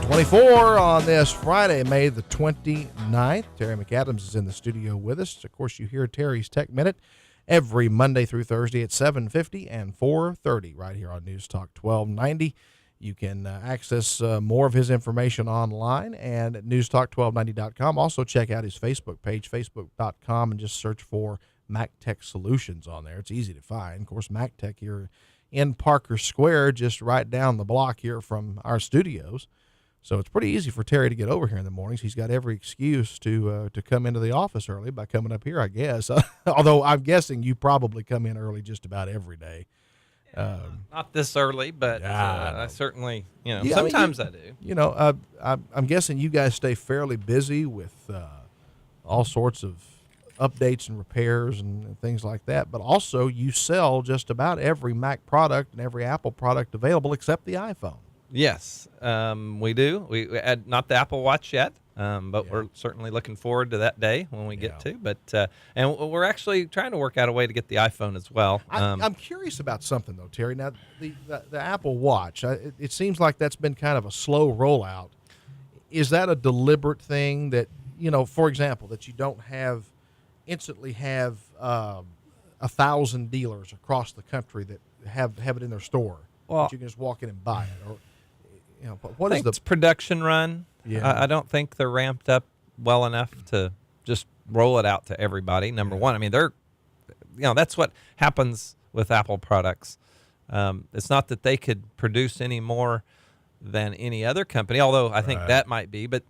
7:24 on this Friday, May the 29th. Terry McAdams is in the studio with us. Of course, you hear Terry's Tech Minute every Monday through Thursday at 7:50 and 4:30 right here on News Talk 1290. You can access more of his information online and at newstalk1290.com. Also, check out his Facebook page, facebook.com, and just search for MacTech Solutions on there. It's easy to find. Of course, MacTech here in Parker Square, just right down the block here from our studios. So it's pretty easy for Terry to get over here in the mornings. He's got every excuse to come into the office early by coming up here, I guess. Although I'm guessing you probably come in early just about every day. Not this early, but I certainly, sometimes I do. I'm guessing you guys stay fairly busy with all sorts of updates and repairs and things like that. But also you sell just about every Mac product and every Apple product available except the iPhone. Yes, we do. We had not the Apple Watch yet, but we're certainly looking forward to that day when we get to. But and we're actually trying to work out a way to get the iPhone as well. I'm curious about something though, Terry. Now the Apple Watch, it seems like that's been kind of a slow rollout. Is that a deliberate thing that, for example, that you don't instantly have 1,000 dealers across the country that have it in their store? Well, that you can just walk in and buy it, or but what I is think it's production run. Yeah. I don't think they're ramped up well enough to just roll it out to everybody. Number one, I mean, that's what happens with Apple products. It's not that they could produce any more than any other company, although I think that might be, but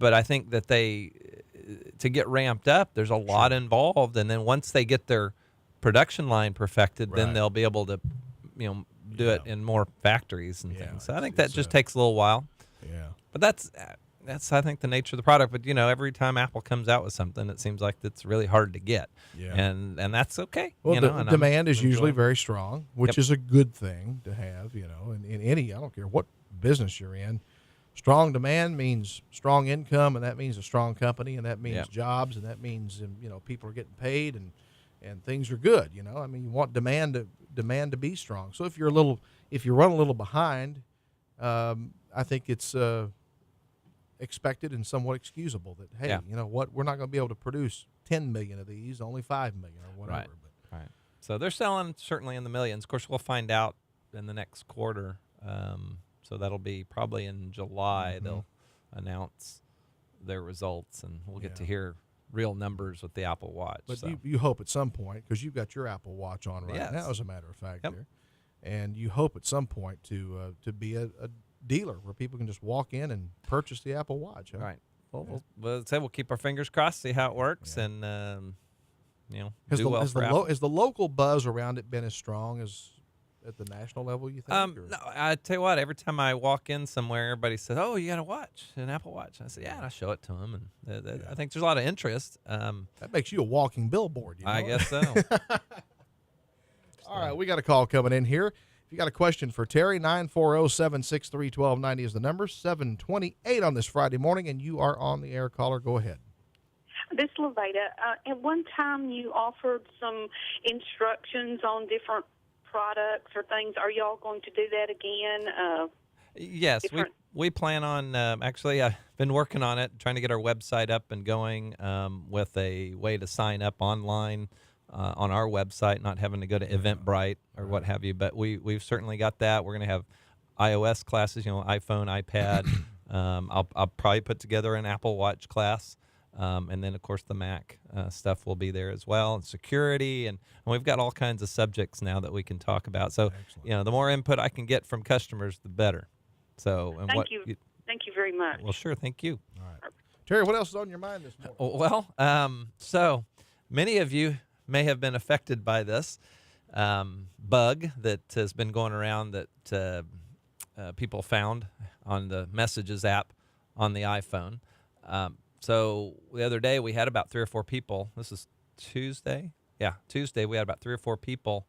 I think that to get ramped up, there's a lot involved. And then once they get their production line perfected, then they'll be able to, do it in more factories and things. So I think that just takes a little while. Yeah. But that's I think the nature of the product. But every time Apple comes out with something, it seems like it's really hard to get. Yeah. And that's okay. Well, demand is usually very strong, which is a good thing to have. In any, I don't care what business you're in, strong demand means strong income, and that means a strong company, and that means jobs, and that means people are getting paid and things are good. I mean, you want demand to be strong. So if you run a little behind, I think it's expected and somewhat excusable that, hey, you know what, we're not going to be able to produce 10 million of these, only 5 million or whatever. Right. So they're selling certainly in the millions. Of course, we'll find out in the next quarter. So that'll be probably in July. Mm-hmm. They'll announce their results, and we'll get to hear real numbers with the Apple Watch. But you hope at some point, because you've got your Apple Watch on right now, as a matter of fact, here, and you hope at some point to be a dealer where people can just walk in and purchase the Apple Watch. Huh? Right. Well, we'll keep our fingers crossed, see how it works, and do well for Apple. Has the local buzz around it been as strong as at the national level, you think? No, I tell you what, every time I walk in somewhere, everybody says, "Oh, you got a watch, an Apple Watch." And I say, "Yeah," and I show it to them, and I think there's a lot of interest. That makes you a walking billboard, I guess so. All right, we got a call coming in here. If you got a question for Terry, 940-763-1290 is the number, 728 on this Friday morning, and you are on the air. Caller, go ahead. This is Levada. At one time, you offered some instructions on different products or things. Are y'all going to do that again? Yes, we plan on. Actually, I've been working on it, trying to get our website up and going with a way to sign up online on our website, not having to go to Eventbrite or what have you. But we've certainly got that. We're going to have iOS classes, iPhone, iPad. I'll probably put together an Apple Watch class. And then, of course, the Mac stuff will be there as well, and security, and we've got all kinds of subjects now that we can talk about. So, the more input I can get from customers, the better. So, and thank you very much. Well, sure, thank you. All right, Terry, what else is on your mind this morning? Well, so many of you may have been affected by this bug that has been going around that people found on the Messages app on the iPhone. So the other day we had about 3 or 4 people. This is Tuesday. Yeah, Tuesday we had about 3 or 4 people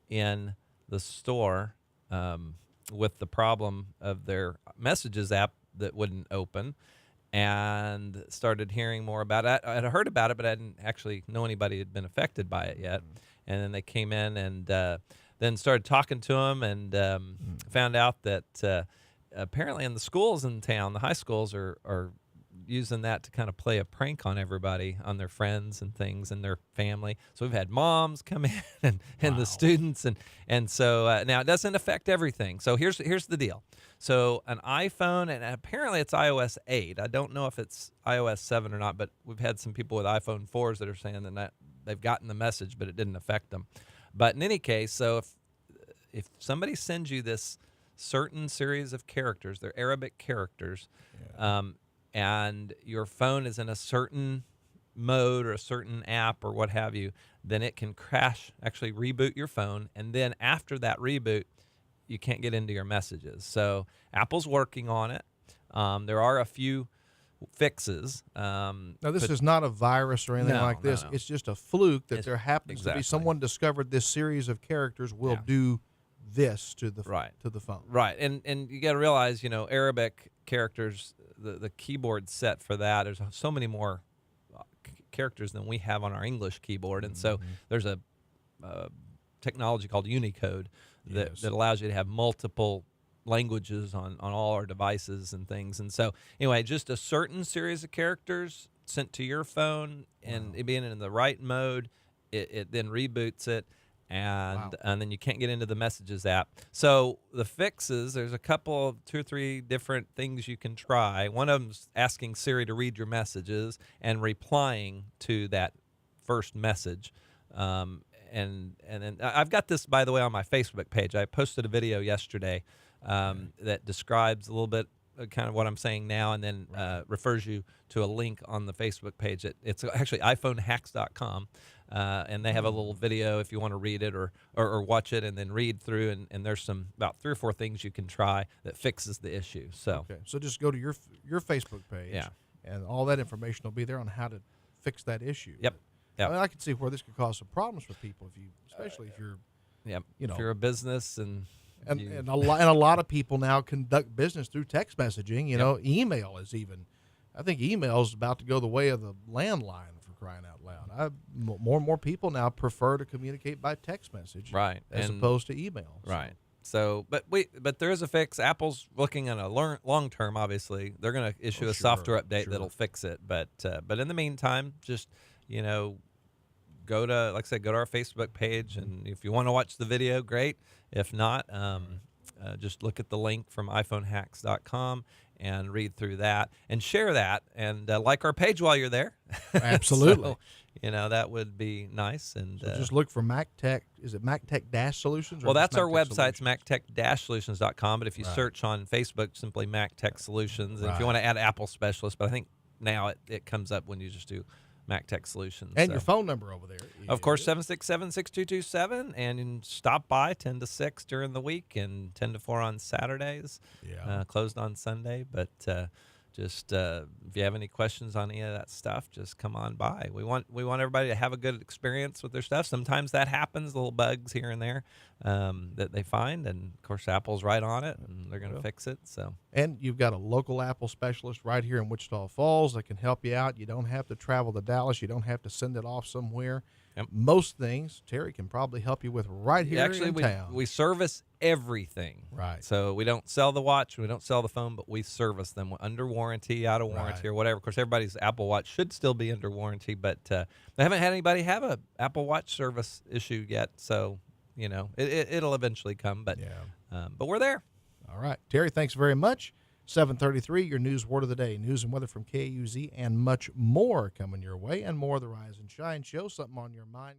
in the store with the problem of their Messages app that wouldn't open, and started hearing more about it. I had heard about it, but I didn't actually know anybody had been affected by it yet. And then they came in and then started talking to them and found out that apparently in the schools in town, the high schools are using that to kind of play a prank on everybody, on their friends and things and their family. So we've had moms come in and the students. And so now it doesn't affect everything. So here's the deal. So an iPhone, and apparently it's iOS 8. I don't know if it's iOS 7 or not, but we've had some people with iPhone 4s that are saying that they've gotten the message, but it didn't affect them. But in any case, so if somebody sends you this certain series of characters, they're Arabic characters, and your phone is in a certain mode or a certain app or what have you, then it can crash, actually reboot your phone. And then after that reboot, you can't get into your messages. So Apple's working on it. There are a few fixes. Now, this is not a virus or anything like this. No. It's just a fluke that there happens to be someone discovered this series of characters will do this to the phone. Right. And you got to realize, Arabic characters, the keyboard set for that, there's so many more characters than we have on our English keyboard. And so there's a technology called Unicode that allows you to have multiple languages on all our devices and things. And so anyway, just a certain series of characters sent to your phone, and it being in the right mode, it then reboots it. And then you can't get into the Messages app. So the fixes, there's a couple of 2 or 3 different things you can try. One of them's asking Siri to read your messages and replying to that first message. And then I've got this, by the way, on my Facebook page. I posted a video yesterday that describes a little bit kind of what I'm saying now, and then refers you to a link on the Facebook page. It's actually iPhoneHacks.com. And they have a little video if you want to read it or watch it and then read through. And there's about 3 or 4 things you can try that fixes the issue. So so just go to your Facebook page, and all that information will be there on how to fix that issue. Yep. I mean, I can see where this could cause some problems for people especially if you're, if you're a business and a lot of people now conduct business through text messaging. Email is even. I think email is about to go the way of the landline. Crying out loud! More and more people now prefer to communicate by text message, as opposed to email. So, but there is a fix. Apple's looking at a long term. Obviously, they're going to issue a software update that'll fix it. But in the meantime, just go to, like I said, go to our Facebook page, and if you want to watch the video, great. If not, just look at the link from iPhoneHacks.com and read through that and share that and like our page while you're there. Absolutely. So, that would be nice. And so just look for MacTech. Is it MacTech Solutions? Well, that's our website. It's MacTech-Solutions.com. But if you search on Facebook, simply MacTech Solutions. And if you want to add Apple Specialist, but I think now it comes up when you just do MacTech Solutions. And your phone number over there. Of course, 767-6227. And stop by 10 to 6 during the week and 10 to 4 on Saturdays. Closed on Sunday. But just if you have any questions on any of that stuff, just come on by. We want everybody to have a good experience with their stuff. Sometimes that happens, little bugs here and there that they find. And, of course, Apple's right on it, and they're going to fix it. So. And you've got a local Apple specialist right here in Wichita Falls that can help you out. You don't have to travel to Dallas. You don't have to send it off somewhere. Yep. Most things Terry can probably help you with right here in town. We service everything. Right. So we don't sell the watch, we don't sell the phone, but we service them under warranty, out of warranty, or whatever. Of course, everybody's Apple Watch should still be under warranty, but they haven't had anybody have a Apple Watch service issue yet. So, it'll eventually come, but we're there. All right. Terry, thanks very much. 7:33, your news word of the day, news and weather from KUZ, and much more coming your way, and more of the Rise and Shine Show. Something on your mind.